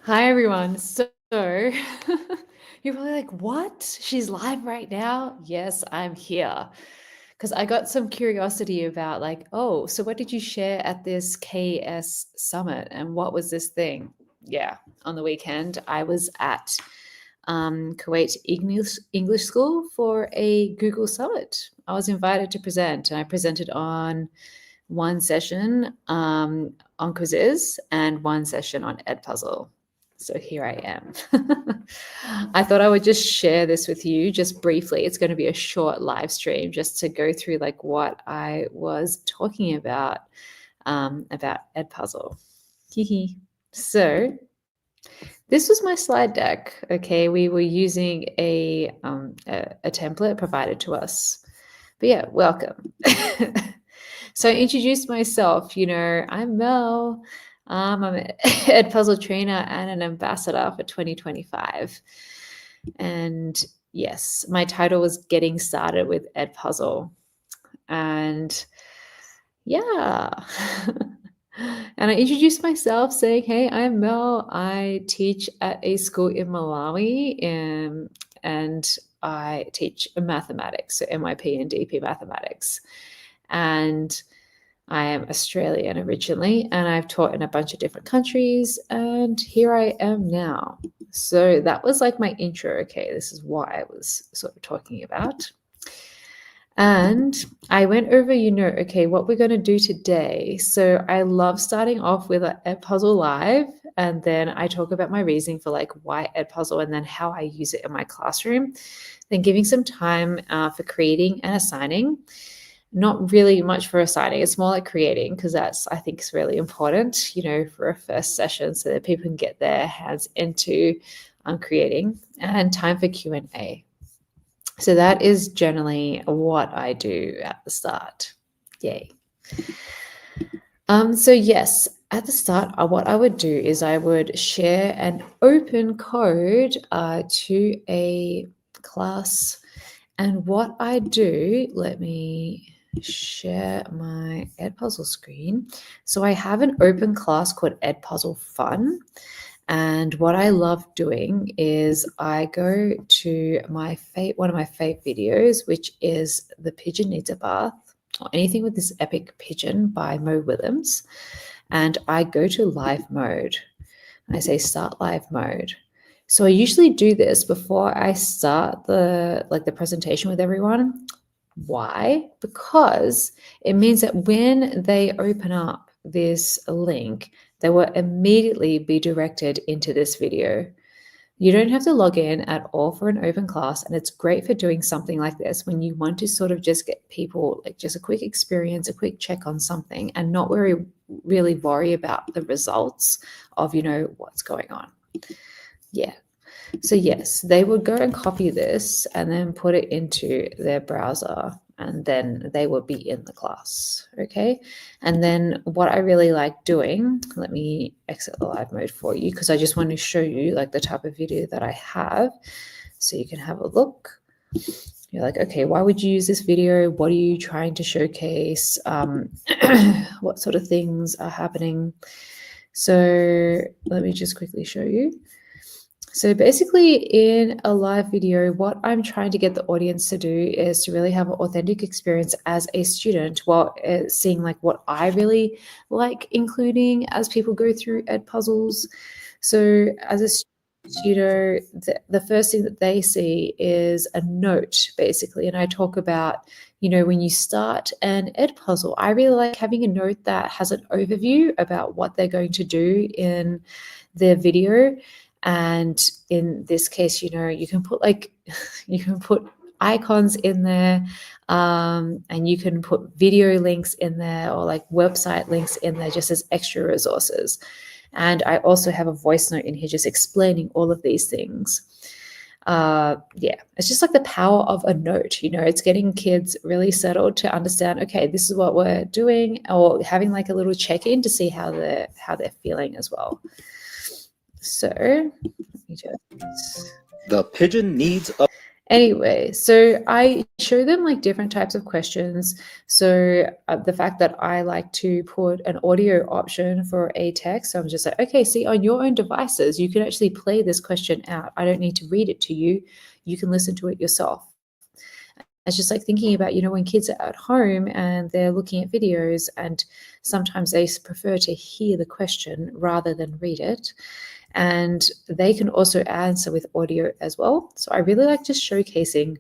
Hi everyone. So you're probably like, what? She's live right now? Yes, I'm here. Because I got some curiosity about like, oh, so what did you share at this KS summit and what was this thing? Yeah, on the weekend I was at Kuwait English School for a Google Summit. I was invited to present and I presented on one session on quizzes and one session on Edpuzzle. So here I am. I thought I would just share this with you just briefly. It's going to be a short live stream just to go through like what I was talking about Edpuzzle. So this was my slide deck. Okay, we were using a template provided to us. But yeah, welcome. So I introduced myself. I'm Mel. I'm an Edpuzzle trainer and an ambassador for 2025. And yes, my title was Getting Started with Edpuzzle. And yeah. And I introduced myself saying, hey, I'm Mel. I teach at a school in Malawi and I teach mathematics, so MYP and DP mathematics. And I am Australian originally, and I've taught in a bunch of different countries, and here I am now. So that was like my intro. Okay, this is what I was sort of talking about. And I went over, okay, what we're going to do today. So I love starting off with an Edpuzzle Live, and then I talk about my reasoning for like why Edpuzzle and then how I use it in my classroom. Then giving some time for creating and assigning. Not really much for assigning. It's more like creating because that's, I think, is really important, for a first session so that people can get their hands into creating, and time for Q&A. So that is generally what I do at the start. Yay. So yes, at the start, what I would do is I would share an open code to a class. And what I do, let me share my Edpuzzle screen. So I have an open class called Edpuzzle Fun. And what I love doing is I go to one of my fave videos, which is The Pigeon Needs a Bath, or anything with this epic pigeon by Mo Willems. And I go to live mode. I say start live mode. So I usually do this before I start the presentation with everyone. Why? Because it means that when they open up this link, they will immediately be directed into this video. You don't have to log in at all for an open class, and it's great for doing something like this when you want to sort of just get people like just a quick experience, a quick check on something, and not really worry about the results of what's going on. Yeah. So yes, they would go and copy this and then put it into their browser, and then they would be in the class. Okay. And then what I really like doing, let me exit the live mode for you because I just want to show you like the type of video that I have so you can have a look. You're like, okay, why would you use this video? What are you trying to showcase? What sort of things are happening? So let me just quickly show you. So basically in a live video, what I'm trying to get the audience to do is to really have an authentic experience as a student while seeing like what I really like including as people go through Edpuzzles. So as a student, the first thing that they see is a note basically. And I talk about, when you start an Edpuzzle, I really like having a note that has an overview about what they're going to do in their video. And in this case, you can put icons in there, and you can put video links in there or like website links in there just as extra resources. And I also have a voice note in here just explaining all of these things. It's just like the power of a note, it's getting kids really settled to understand, okay, this is what we're doing, or having like a little check-in to see how they're feeling as well. So the pigeon needs a Anyway, so I show them like different types of questions. So the fact that I like to put an audio option for a text, so I'm just like, okay, see, on your own devices, you can actually play this question out. I don't need to read it to you. You can listen to it yourself. It's just like thinking about, when kids are at home and they're looking at videos, and sometimes they prefer to hear the question rather than read it. And they can also answer with audio as well. So I really like just showcasing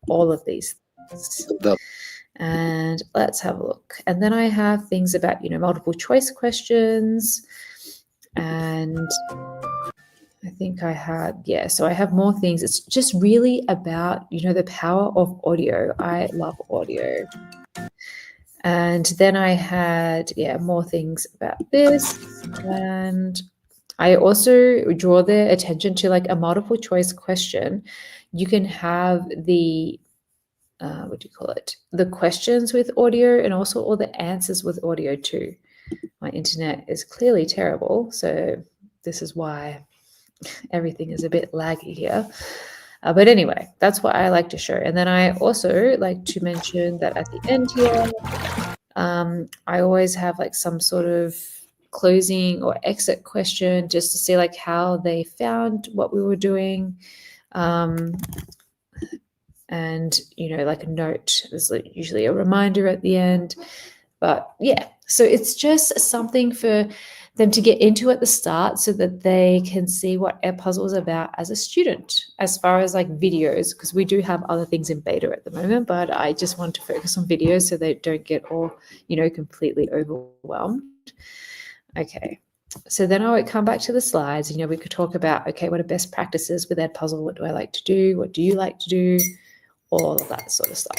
all of these things. And let's have a look. And then I have things about, multiple choice questions. And I think I had, so I have more things. It's just really about, the power of audio. I love audio. And then I had, more things about this. And I also draw their attention to like a multiple choice question. You can have the, what do you call it? The questions with audio and also all the answers with audio too. My internet is clearly terrible. So this is why everything is a bit laggy here. But anyway, that's what I like to show. And then I also like to mention that at the end here, I always have like some sort of closing or exit question just to see like how they found what we were doing. And, like a note, there's like usually a reminder at the end. But yeah, so it's just something for them to get into at the start so that they can see what Edpuzzle is about as a student, as far as like videos, because we do have other things in beta at the moment, but I just want to focus on videos so they don't get all, completely overwhelmed. Okay. So then I would come back to the slides. We could talk about, okay, what are best practices with Edpuzzle? What do I like to do? What do you like to do? All of that sort of stuff.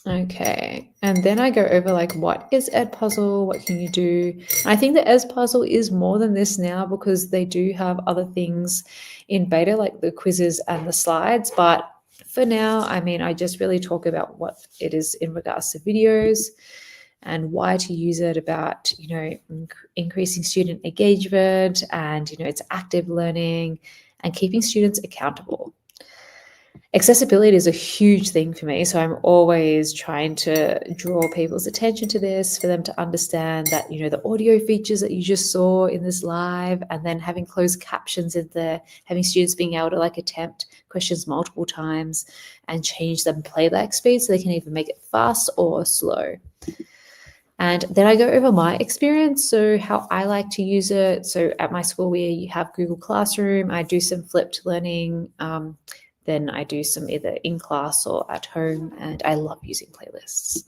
Okay, and then I go over like, what is Edpuzzle? What can you do? I think that Edpuzzle is more than this now because they do have other things in beta, like the quizzes and the slides. But for now, I just really talk about what it is in regards to videos and why to use it, about, increasing student engagement and, it's active learning and keeping students accountable. Accessibility is a huge thing for me, so I'm always trying to draw people's attention to this for them to understand that, the audio features that you just saw in this live, and then having closed captions in there, having students being able to like attempt questions multiple times and change them playback speed so they can either make it fast or slow. And then I go over my experience, so how I like to use it. So at my school, we have Google Classroom. I do some flipped learning. Then I do some either in class or at home, and I love using playlists.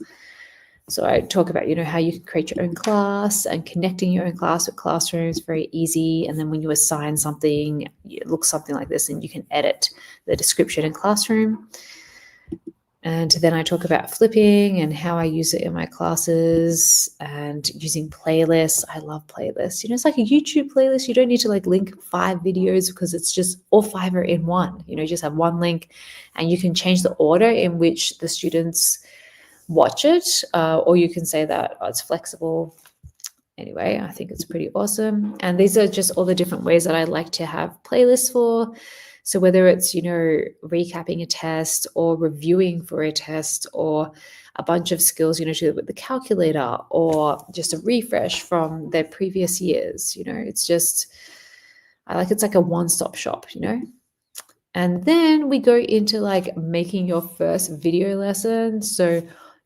So I talk about, how you can create your own class and connecting your own class with Classroom is very easy. And then when you assign something, it looks something like this, and you can edit the description in Classroom. And then I talk about flipping and how I use it in my classes and using playlists. I love playlists. It's like a YouTube playlist. You don't need to like link 5 videos because it's just all 5 are in one. You just have one link, and you can change the order in which the students watch it, or you can say that it's flexible. Anyway, I think it's pretty awesome. And these are just all the different ways that I like to have playlists for. So whether it's, recapping a test or reviewing for a test, or a bunch of skills, to do with the calculator, or just a refresh from their previous years, it's just, it's like a one-stop shop, And then we go into like making your first video lesson. So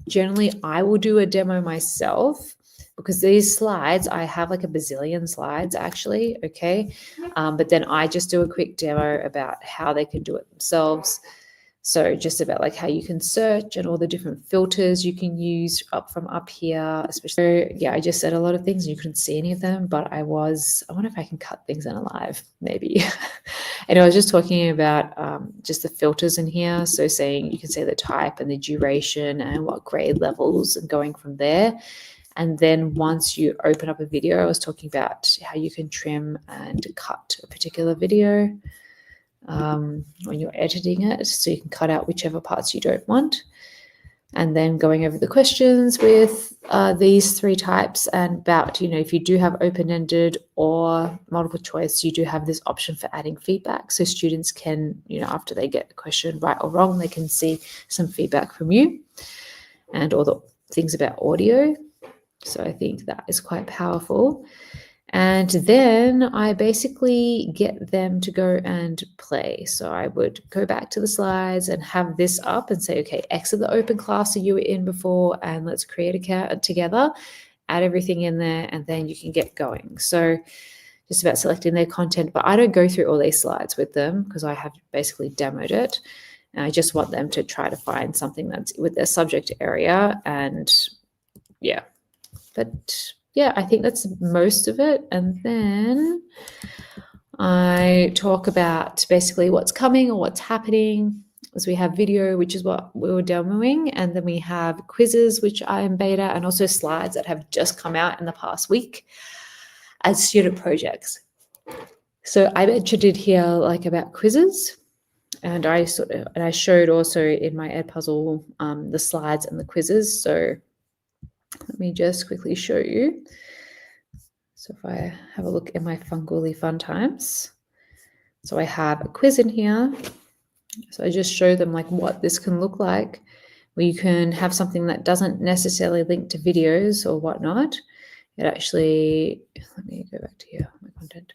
generally I will do a demo myself, because these slides, I have like a bazillion slides actually, okay? But then I just do a quick demo about how they can do it themselves. So just about like how you can search and all the different filters you can use up here, especially. So, I just said a lot of things. You couldn't see any of them, but I wonder if I can cut things in a live, maybe. And I was just talking about just the filters in here. So saying you can say the type and the duration and what grade levels, and going from there. And then once you open up a video, I was talking about how you can trim and cut a particular video when you're editing it, so you can cut out whichever parts you don't want. and then going over the questions with these 3 types, and about, if you do have open-ended or multiple choice, you do have this option for adding feedback. So students can, after they get the question right or wrong, they can see some feedback from you, and all the things about audio. So I think that is quite powerful. And then I basically get them to go and play. So I would go back to the slides and have this up and say, okay, exit the open class that you were in before, and let's create a account together, add everything in there, and then you can get going. So just about selecting their content, but I don't go through all these slides with them because I have basically demoed it. And I just want them to try to find something that's with their subject area. And yeah, but yeah, I think that's most of it. And then I talk about basically what's coming or what's happening. As we have video, which is what we were demoing, and then we have quizzes, which are in beta, and also slides that have just come out in the past week as student projects. So I mentioned it here, like about quizzes, and I showed also in my Edpuzzle the slides and the quizzes. So let me just quickly show you. So if I have a look at my Funguli Fun Times, so I have a quiz in here. So I just show them like what this can look like, where you can have something that doesn't necessarily link to videos or whatnot. It actually, let me go back to here, my content.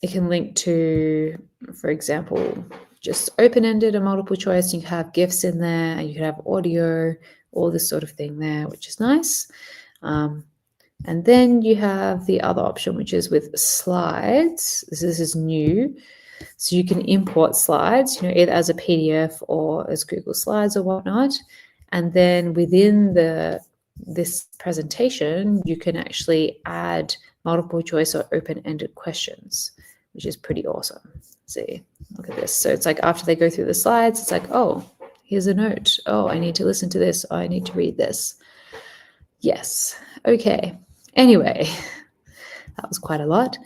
It can link to, for example, just open-ended or multiple choice. You can have GIFs in there, and you can have audio, all this sort of thing there, which is nice. And then you have the other option, which is with slides. This is new. So you can import slides, either as a PDF or as Google Slides or whatnot. And then within this presentation, you can actually add multiple choice or open-ended questions, which is pretty awesome. See, look at this. So it's like after they go through the slides, it's like, oh, here's a note. Oh, I need to listen to this. Oh, I need to read this. Yes. Okay. Anyway, that was quite a lot.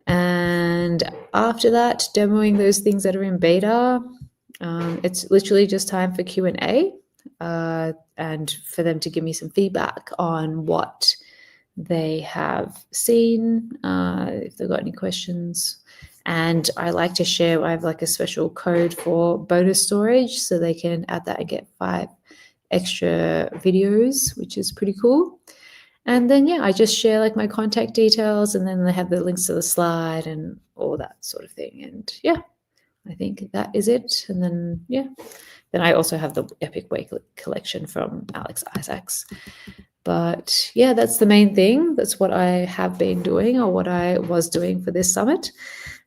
And after that, demoing those things that are in beta, it's literally just time for Q&A and for them to give me some feedback on what they have seen, if they've got any questions. And I like to share, I have like a special code for bonus storage, so they can add that and get 5 extra videos, which is pretty cool. And then, yeah, I just share like my contact details, and then they have the links to the slide and all that sort of thing. And yeah, I think that is it. And then, yeah, then I also have the Epic Way collection from Alex Isaacs. But yeah, that's the main thing. That's what I have been doing, or what I was doing for this summit.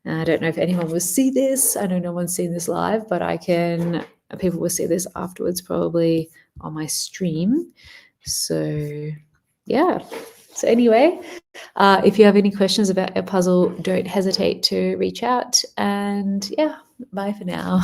And I don't know if anyone will see this. I know no one's seen this live, but people will see this afterwards, probably on my stream. So yeah. So anyway, if you have any questions about Edpuzzle, don't hesitate to reach out. And yeah, bye for now.